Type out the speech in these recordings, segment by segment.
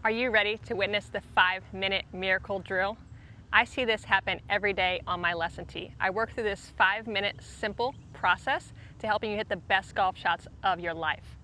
Are you ready to witness the 5-minute miracle drill? I see this happen every day on my lesson tee. I work through this 5-minute simple process to helping you hit the best golf shots of your life.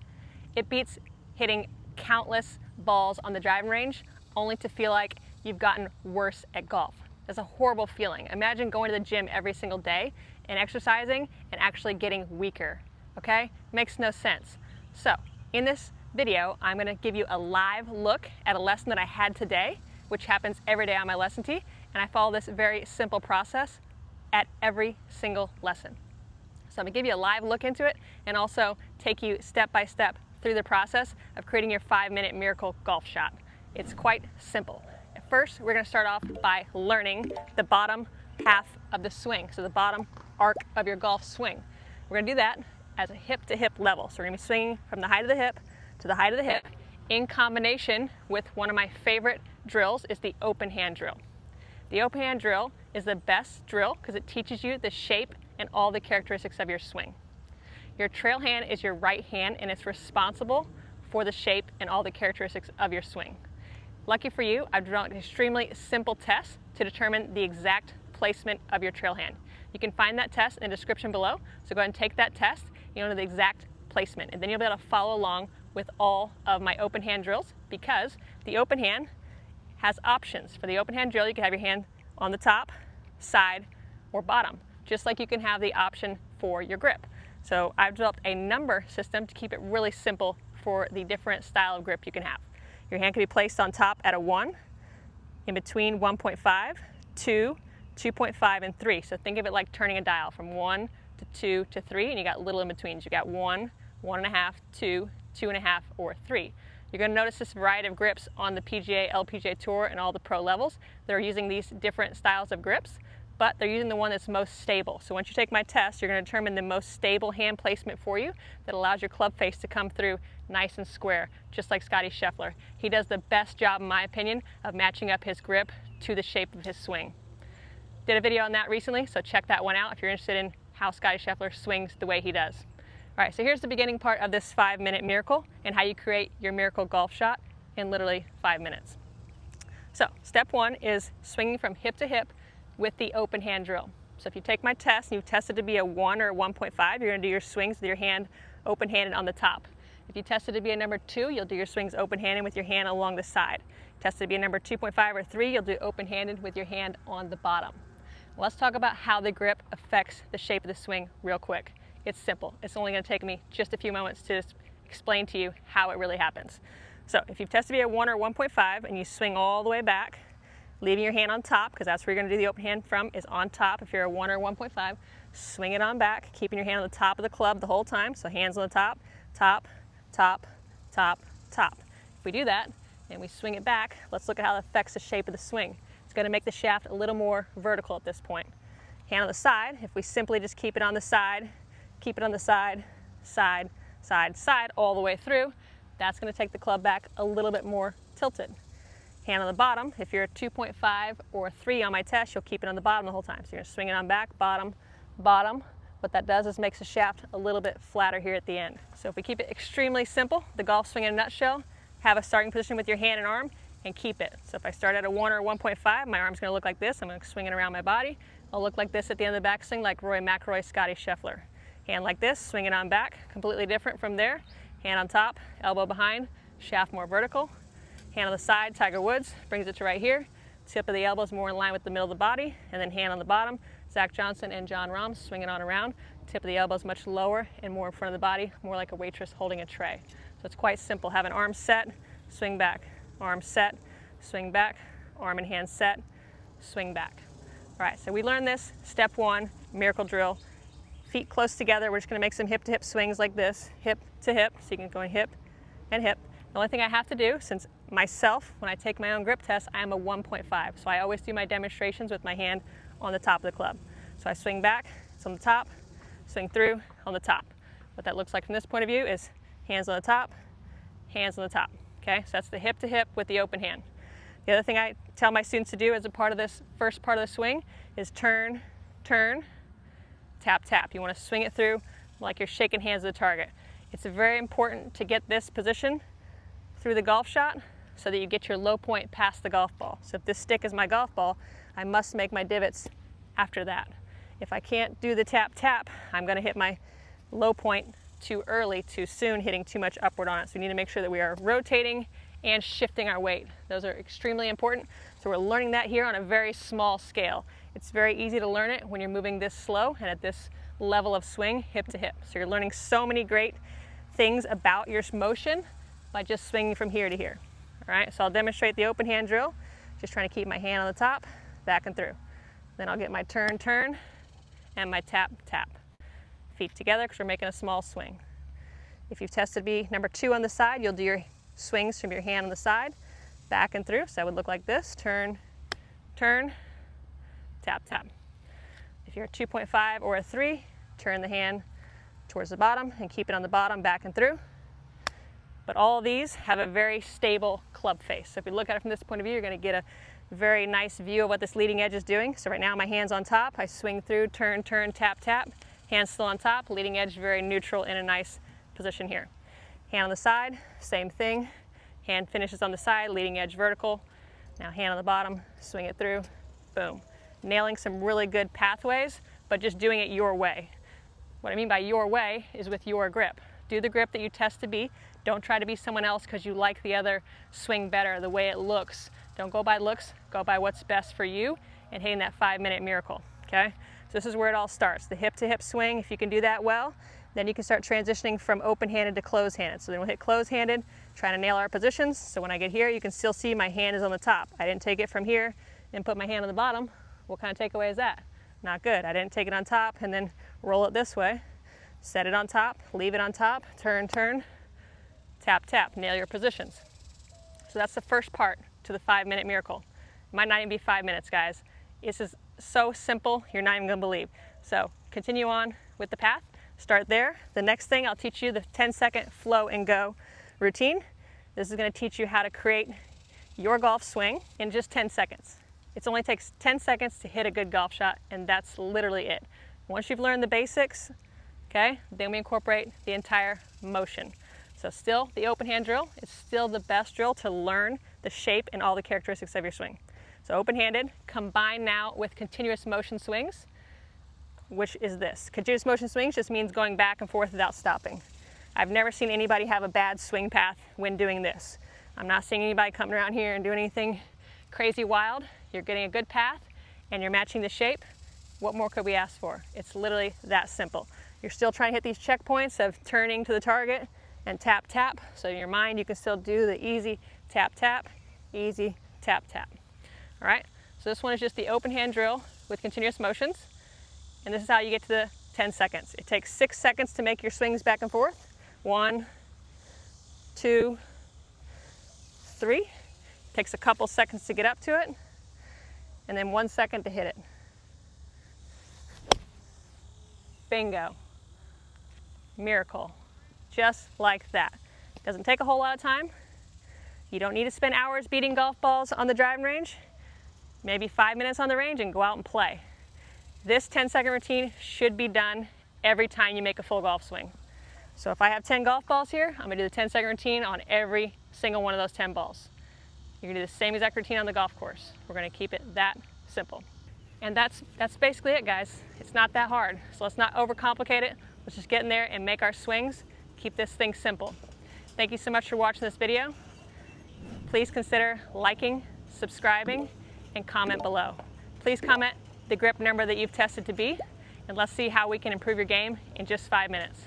It beats hitting countless balls on the driving range only to feel like you've gotten worse at golf. That's a horrible feeling. Imagine going to the gym every single day and exercising and actually getting weaker, okay? Makes no sense. So, in this video, I'm going to give you a live look at a lesson that I had today, which happens every day on my lesson tee, and I follow this very simple process at every single lesson. So I'm going to give you a live look into it and also take you step by step through the process of creating your 5-minute miracle golf shot. It's quite simple. At first, we're going to start off by learning the bottom half of the swing, so the bottom arc of your golf swing. We're going to do that as a hip-to-hip level. So we're going to be swinging from the height of the hip to the height of the hip in combination with one of my favorite drills is the open hand drill. The open hand drill is the best drill because it teaches you the shape and all the characteristics of your swing. Your trail hand is your right hand and it's responsible for the shape and all the characteristics of your swing. Lucky for you, I've drawn an extremely simple test to determine the exact placement of your trail hand. You can find that test in the description below, so go ahead and take that test. You'll know the exact placement, and then you'll be able to follow along with all of my open hand drills because the open hand has options. For the open hand drill, you can have your hand on the top, side, or bottom, just like you can have the option for your grip. So I've developed a number system to keep it really simple for the different style of grip you can have. Your hand can be placed on top at a 1, in between 1.5, 2, 2.5, and 3. So think of it like turning a dial from 1 to 2 to 3, and you got little in-betweens. You got 1, 1.5, 2, 2.5, or 3. You're going to notice this variety of grips on the PGA, LPGA Tour, and all the pro levels. They're using these different styles of grips, but they're using the one that's most stable. So once you take my test, you're going to determine the most stable hand placement for you that allows your club face to come through nice and square, just like Scotty Scheffler. He does the best job, in my opinion, of matching up his grip to the shape of his swing. Did a video on that recently, so check that one out if you're interested in how Scotty Scheffler swings the way he does. All right, so here's the beginning part of this 5-minute miracle and how you create your miracle golf shot in literally 5 minutes. So step 1 is swinging from hip to hip with the open hand drill. So if you take my test and you test it to be a 1 or a 1.5, you're going to do your swings with your hand open-handed on the top. If you test it to be a number 2, you'll do your swings open-handed with your hand along the side. Test it to be a number 2.5 or 3, you'll do open-handed with your hand on the bottom. Let's talk about how the grip affects the shape of the swing real quick. It's simple. It's only going to take me just a few moments to explain to you how it really happens. So if you've tested to be a 1 or 1.5 and you swing all the way back, leaving your hand on top, because that's where you're going to do the open hand from, is on top. If you're a 1 or 1.5, swing it on back, keeping your hand on the top of the club the whole time. So hands on the top, top, top, top, top. If we do that and we swing it back, let's look at how it affects the shape of the swing. It's going to make the shaft a little more vertical at this point. Hand on the side, if we simply just keep it on the side, keep it on the side, side, side, side, all the way through, that's going to take the club back a little bit more tilted. Hand on the bottom, if you're a 2.5 or a 3 on my test, you'll keep it on the bottom the whole time. So you're going to swing it on back, bottom, bottom. What that does is makes the shaft a little bit flatter here at the end. So if we keep it extremely simple, the golf swing in a nutshell, have a starting position with your hand and arm, and keep it. So if I start at a 1 or 1.5, my arm's going to look like this. I'm going to swing it around my body. I'll look like this at the end of the backswing, like Rory McIlroy, Scotty Scheffler. Hand like this, swing it on back, completely different from there. Hand on top, elbow behind, shaft more vertical. Hand on the side, Tiger Woods, brings it to right here. Tip of the elbow is more in line with the middle of the body. And then hand on the bottom, Zach Johnson and John Rahm, swing it on around. Tip of the elbow is much lower and more in front of the body, more like a waitress holding a tray. So it's quite simple. Have an arm set, swing back. Arm set, swing back, arm and hand set, swing back. All right, so we learned this, step 1, miracle drill. Feet close together, we're just gonna make some hip-to-hip swings like this, hip to hip, so you can go in hip and hip. The only thing I have to do, since myself, when I take my own grip test, I am a 1.5, so I always do my demonstrations with my hand on the top of the club. So I swing back, it's on the top, swing through, on the top. What that looks like from this point of view is hands on the top, hands on the top. Okay, so that's the hip to hip with the open hand. The other thing I tell my students to do as a part of this first part of the swing is turn, turn, tap, tap. You want to swing it through like you're shaking hands at the target. It's very important to get this position through the golf shot so that you get your low point past the golf ball. So if this stick is my golf ball, I must make my divots after that. If I can't do the tap tap, I'm going to hit my low point too early, too soon, hitting too much upward on it. So we need to make sure that we are rotating and shifting our weight. Those are extremely important. So we're learning that here on a very small scale. It's very easy to learn it when you're moving this slow and at this level of swing, hip to hip. So you're learning so many great things about your motion by just swinging from here to here. All right, so I'll demonstrate the open hand drill, just trying to keep my hand on the top, back and through. Then I'll get my turn, turn, and my tap, tap. Feet together because we're making a small swing. If you've tested me number 2 on the side, you'll do your swings from your hand on the side, back and through. So that would look like this: turn, turn, tap, tap. If you're a 2.5 or a 3, turn the hand towards the bottom and keep it on the bottom, back and through. But all of these have a very stable club face. So if you look at it from this point of view, you're going to get a very nice view of what this leading edge is doing. So right now my hand's on top, I swing through, turn, turn, tap, tap. Hand still on top, leading edge very neutral in a nice position here. Hand on the side, same thing. Hand finishes on the side, leading edge vertical. Now hand on the bottom, swing it through, boom. Nailing some really good pathways, but just doing it your way. What I mean by your way is with your grip. Do the grip that you test to be. Don't try to be someone else because you like the other swing better, the way it looks. Don't go by looks, go by what's best for you and hitting that 5-minute miracle, okay? So this is where it all starts, the hip to hip swing. If you can do that well, then you can start transitioning from open-handed to closed-handed. So then we'll hit closed-handed, trying to nail our positions. So when I get here, you can still see my hand is on the top. I didn't take it from here and put my hand on the bottom. What kind of takeaway is that? Not good. I didn't take it on top and then roll it this way. Set it on top, leave it on top, turn, turn, tap, tap, nail your positions. So that's the first part to the 5-minute miracle. It might not even be 5 minutes, guys. This is so simple, you're not even gonna believe. So continue on with the path, start there. The next thing, I'll teach you the 10-second flow and go routine. This is gonna teach you how to create your golf swing in just 10 seconds. It only takes 10 seconds to hit a good golf shot, and that's literally it. Once you've learned the basics, okay, then we incorporate the entire motion. So still, the open hand drill is still the best drill to learn the shape and all the characteristics of your swing. So open-handed, combined now with continuous motion swings, which is this. Continuous motion swings just means going back and forth without stopping. I've never seen anybody have a bad swing path when doing this. I'm not seeing anybody coming around here and doing anything crazy wild. You're getting a good path and you're matching the shape. What more could we ask for? It's literally that simple. You're still trying to hit these checkpoints of turning to the target and tap, tap. So in your mind, you can still do the easy tap, tap, easy tap, tap. All right, so this one is just the open hand drill with continuous motions. And this is how you get to the 10 seconds. It takes 6 seconds to make your swings back and forth. 1, 2, 3. It takes a couple seconds to get up to it. And then 1 second to hit it. Bingo. Miracle. Just like that. Doesn't take a whole lot of time. You don't need to spend hours beating golf balls on the driving range. Maybe 5 minutes on the range and go out and play. This 10-second routine should be done every time you make a full golf swing. So if I have 10 golf balls here, I'm gonna do the 10-second routine on every single one of those 10 balls. You're gonna do the same exact routine on the golf course. We're gonna keep it that simple. And that's basically it, guys. It's not that hard. So let's not overcomplicate it. Let's just get in there and make our swings. Keep this thing simple. Thank you so much for watching this video. Please consider liking, subscribing, and comment below. Please comment the grip number that you've tested to be, and let's see how we can improve your game in just 5 minutes.